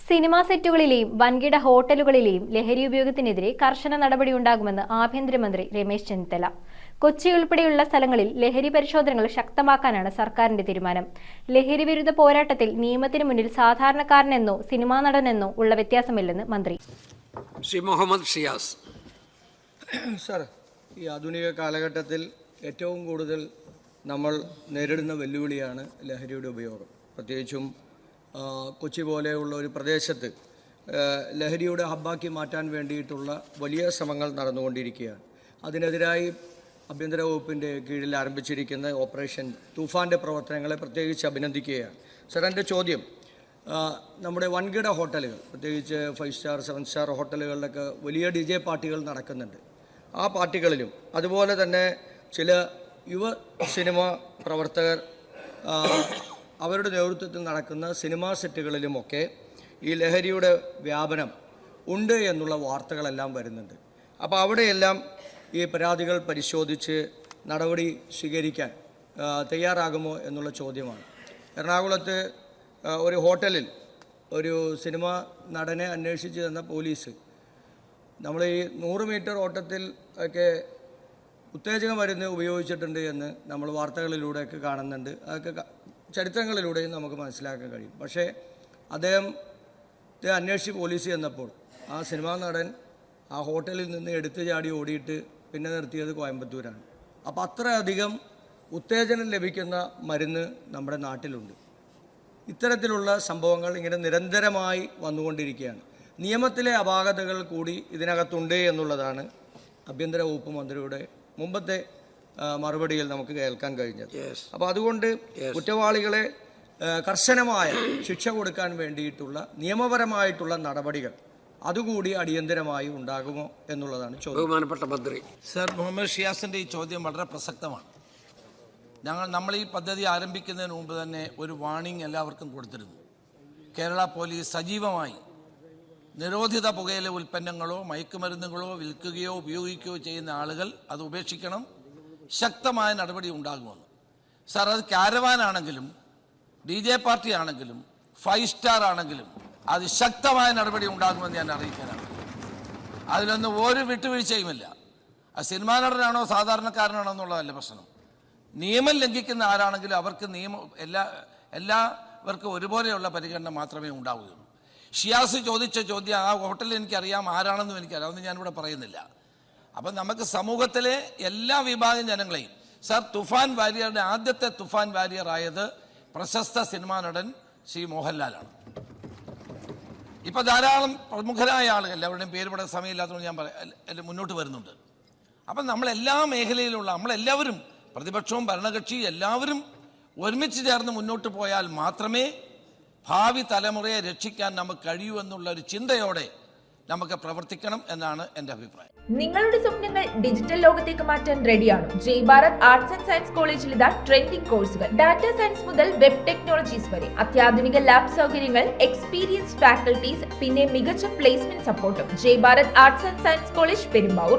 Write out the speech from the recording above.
Cinema സെറ്റുകളിലെയും വൻകിട ഹോട്ടലുകളിലെയും ലഹരി ഉപയോഗത്തിനെതിരെ കർശന നടപടിയുണ്ടാകുമെന്ന് ആഭ്യന്തരമന്ത്രി രമേശ് ചെന്നിത്തല. കൊച്ചി ഉൾപ്പെടെയുള്ള സ്ഥലങ്ങളിൽ ലഹരി പരിശോധനകൾ ശക്തമാക്കാനാണ് സർക്കാരിന്റെ തീരുമാനം. ലഹരി വിരുദ്ധ പോരാട്ടത്തിൽ നിയമത്തിന് മുന്നിൽ സാധാരണക്കാരനെന്നോ സിനിമാ നടനെന്നോ ഉള്ള വ്യത്യാസമില്ലെന്ന് മന്ത്രി ശ്രീ മുഹമ്മദ് ഷിയാസ്. സർ, ഈ ആധുനിക കാലഘട്ടത്തിൽ ഏറ്റവും കൂടുതൽ നമ്മൾ നേരിടുന്ന വെല്ലുവിളിയാണ് ലഹരിയുടെ ഉപയോഗം. പ്രത്യേകിച്ചും കൊച്ചി പോലെയുള്ള ഒരു പ്രദേശത്ത് ലഹരിയുടെ ഹബ്ബാക്കി മാറ്റാൻ വേണ്ടിയിട്ടുള്ള വലിയ ശ്രമങ്ങൾ നടന്നുകൊണ്ടിരിക്കുകയാണ്. അതിനെതിരായി ആഭ്യന്തര വകുപ്പിൻ്റെ കീഴിൽ ആരംഭിച്ചിരിക്കുന്ന ഓപ്പറേഷൻ തൂഫാൻ്റെ പ്രവർത്തനങ്ങളെ പ്രത്യേകിച്ച് അഭിനന്ദിക്കുകയാണ്. സർ, എൻ്റെ ചോദ്യം, നമ്മുടെ വൻകിട ഹോട്ടലുകൾ, പ്രത്യേകിച്ച് 5 സ്റ്റാർ 7 സ്റ്റാർ ഹോട്ടലുകളിലൊക്കെ വലിയ DJ പാർട്ടികൾ നടക്കുന്നുണ്ട്. ആ പാർട്ടികളിലും അതുപോലെ തന്നെ ചില യുവ സിനിമ പ്രവർത്തകർ അവരുടെ നേതൃത്വത്തിൽ നടക്കുന്ന സിനിമാ സെറ്റുകളിലുമൊക്കെ ഈ ലഹരിയുടെ വ്യാപനം ഉണ്ട് എന്നുള്ള വാർത്തകളെല്ലാം വരുന്നുണ്ട്. അപ്പോൾ അവിടെയെല്ലാം ഈ പരാതികൾ പരിശോധിച്ച് നടപടി സ്വീകരിക്കാൻ തയ്യാറാകുമോ എന്നുള്ള ചോദ്യമാണ്. എറണാകുളത്ത് ഒരു ഹോട്ടലിൽ ഒരു സിനിമാ നടനെ അന്വേഷിച്ച് തന്ന പോലീസ് നമ്മൾ ഈ 100 മീറ്റർ ഓട്ടത്തിൽ ഒക്കെ ഉത്തേജക മരുന്ന് ഉപയോഗിച്ചിട്ടുണ്ട് എന്ന് നമ്മൾ വാർത്തകളിലൂടെയൊക്കെ കാണുന്നുണ്ട്. അതൊക്കെ ചരിത്രങ്ങളിലൂടെയും നമുക്ക് മനസ്സിലാക്കാൻ കഴിയും. പക്ഷേ അദ്ദേഹത്തെ അന്വേഷിച്ച് പോലീസ് ചെന്നപ്പോൾ ആ സിനിമാ നടൻ ആ ഹോട്ടലിൽ നിന്ന് എടുത്തു ചാടി ഓടിയിട്ട് പിന്നെ നിർത്തിയത് കോയമ്പത്തൂരാണ്. അപ്പോൾ അത്രയധികം ഉത്തേജനം ലഭിക്കുന്ന മരുന്ന് നമ്മുടെ നാട്ടിലുണ്ട്. ഇത്തരത്തിലുള്ള സംഭവങ്ങൾ ഇങ്ങനെ നിരന്തരമായി വന്നുകൊണ്ടിരിക്കുകയാണ്. നിയമത്തിലെ അപാകതകൾ കൂടി ഇതിനകത്തുണ്ട് എന്നുള്ളതാണ് ആഭ്യന്തര വകുപ്പ് മന്ത്രിയുടെ മുമ്പത്തെ മറുപടിയിൽ നമുക്ക് കേൾക്കാൻ കഴിഞ്ഞത്. അപ്പോൾ അതുകൊണ്ട് കുറ്റവാളികളെ കർശനമായ ശിക്ഷ കൊടുക്കാൻ വേണ്ടിയിട്ടുള്ള നിയമപരമായിട്ടുള്ള നടപടികൾ അതുകൂടി അടിയന്തരമായി ഉണ്ടാകുമോ എന്നുള്ളതാണ് ചോദ്യം. ബഹുമാനപ്പെട്ട മന്ത്രി. സർ, മുഹമ്മദ് ഷിയാസിൻ്റെ ഈ ചോദ്യം വളരെ പ്രസക്തമാണ്. നമ്മൾ ഈ പദ്ധതി ആരംഭിക്കുന്നതിന് മുമ്പ് തന്നെ ഒരു വാണിംഗ് എല്ലാവർക്കും കൊടുത്തിരുന്നു. കേരള പോലീസ് സജീവമായി നിരോധിത പുകയില ഉൽപ്പന്നങ്ങളോ മയക്കുമരുന്നുകളോ വിൽക്കുകയോ ഉപയോഗിക്കുകയോ ചെയ്യുന്ന ആളുകൾ അത് ഉപേക്ഷിക്കണം, ശക്തമായ നടപടി ഉണ്ടാകുമെന്ന്. സാർ, അത് കാരവാൻ ആണെങ്കിലും DJ പാർട്ടി ആണെങ്കിലും 5 സ്റ്റാർ ആണെങ്കിലും അത് ശക്തമായ നടപടി ഉണ്ടാകുമെന്ന് ഞാൻ അറിയിക്കാനാണ്. അതിലൊന്നും ഒരു വിട്ടുവീഴ്ചയുമില്ല. ആ സിനിമാ നടനാണോ സാധാരണക്കാരനാണോ എന്നുള്ളതല്ല പ്രശ്നം. നിയമം ലംഘിക്കുന്ന ആരാണെങ്കിലും അവർക്ക് എല്ലാവർക്കും ഒരുപോലെയുള്ള പരിഗണന മാത്രമേ ഉണ്ടാവുകയുള്ളൂ. ഷിയാസ് ചോദിച്ച ചോദ്യം, ആ ഹോട്ടലിൽ എനിക്കറിയാം, ആരാണെന്നും എനിക്കറിയാം, അതൊന്നും ഞാനിവിടെ പറയുന്നില്ല. അപ്പം നമുക്ക് സമൂഹത്തിലെ എല്ലാ വിഭാഗം ജനങ്ങളെയും, സർ, തുഫാൻ വാരിയറുടെ ആദ്യത്തെ തുഫാൻ വാരിയർ ആയത് പ്രശസ്ത സിനിമാ നടൻ ശ്രീ മോഹൻലാലാണ്. ഇപ്പം ധാരാളം പ്രമുഖരായ ആളുകൾ, എല്ലാവരുടെയും പേര് ഇവിടെ സമയമില്ലാത്തതുകൊണ്ട് ഞാൻ മുന്നോട്ട് വരുന്നുണ്ട്. അപ്പം നമ്മളെല്ലാ മേഖലയിലുള്ള നമ്മളെല്ലാവരും, പ്രതിപക്ഷവും ഭരണകക്ഷിയും എല്ലാവരും ഒരുമിച്ച് ചേർന്ന് മുന്നോട്ട് പോയാൽ മാത്രമേ ഭാവി തലമുറയെ രക്ഷിക്കാൻ നമുക്ക് കഴിയൂ എന്നുള്ള ഒരു ചിന്തയോടെ നമുക്ക് പ്രവർത്തിക്കണം എന്നാണ് എൻ്റെ അഭിപ്രായം. നിങ്ങളുടെ സ്വപ്നങ്ങൾ ഡിജിറ്റൽ ലോകത്തേക്ക് മാറ്റാൻ റെഡിയാണോ? ജയ് ഭാരത് ആർട്സ് ആൻഡ് സയൻസ് കോളേജിൽ ഇതാ ട്രെൻഡിംഗ് കോഴ്സുകൾ. ഡാറ്റ സയൻസ് മുതൽ വെബ് ടെക്നോളജീസ് വരെ അത്യാധുനിക ലാബ് സൗകര്യങ്ങൾ, എക്സ്പീരിയൻസ്ഡ് ഫാക്കൽറ്റീസ്, പിന്നെ മികച്ച പ്ലേസ്മെന്റ് സപ്പോർട്ടും. Jai Bharat arts and science college, Perumbavoor.